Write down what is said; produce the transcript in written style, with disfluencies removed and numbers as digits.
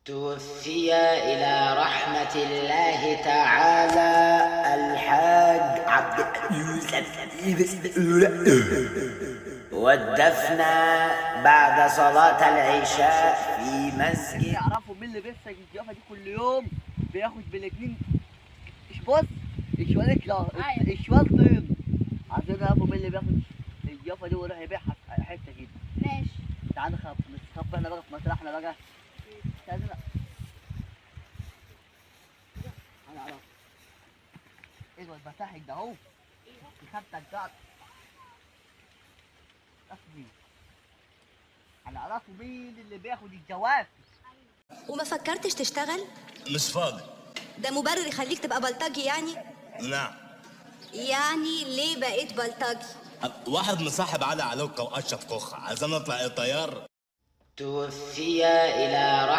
توفي إلى رحمة الله تعالى الحاج عبد والدفن بعد صلاة العشاء في مسجد. يعرفوا مين اللي بيسرق الضيافه دي كل يوم بياخد بالاتنين. بص الشوال طين. عايزين يعرفوا مين اللي بياخد الضيافه دي ويروح يبيعها في حته كده. ماشي. تعال نخبي احنا بقى في مطرحنا بقى. تعالى انا اعرف ايه ده المساحك ده اهو. خدتك قاعد مين؟ هنعرفوا مين اللي بياخد الجواز. وما فكرتش تشتغل؟ مش فاضي. ده مبرر يخليك تبقى بلطجي يعني؟ نعم. يعني ليه بقيت بلطجي؟ واحد مصاحب علي علوكة واشرف كوخة عايزين نطلع طيار. توفي إلى رحمة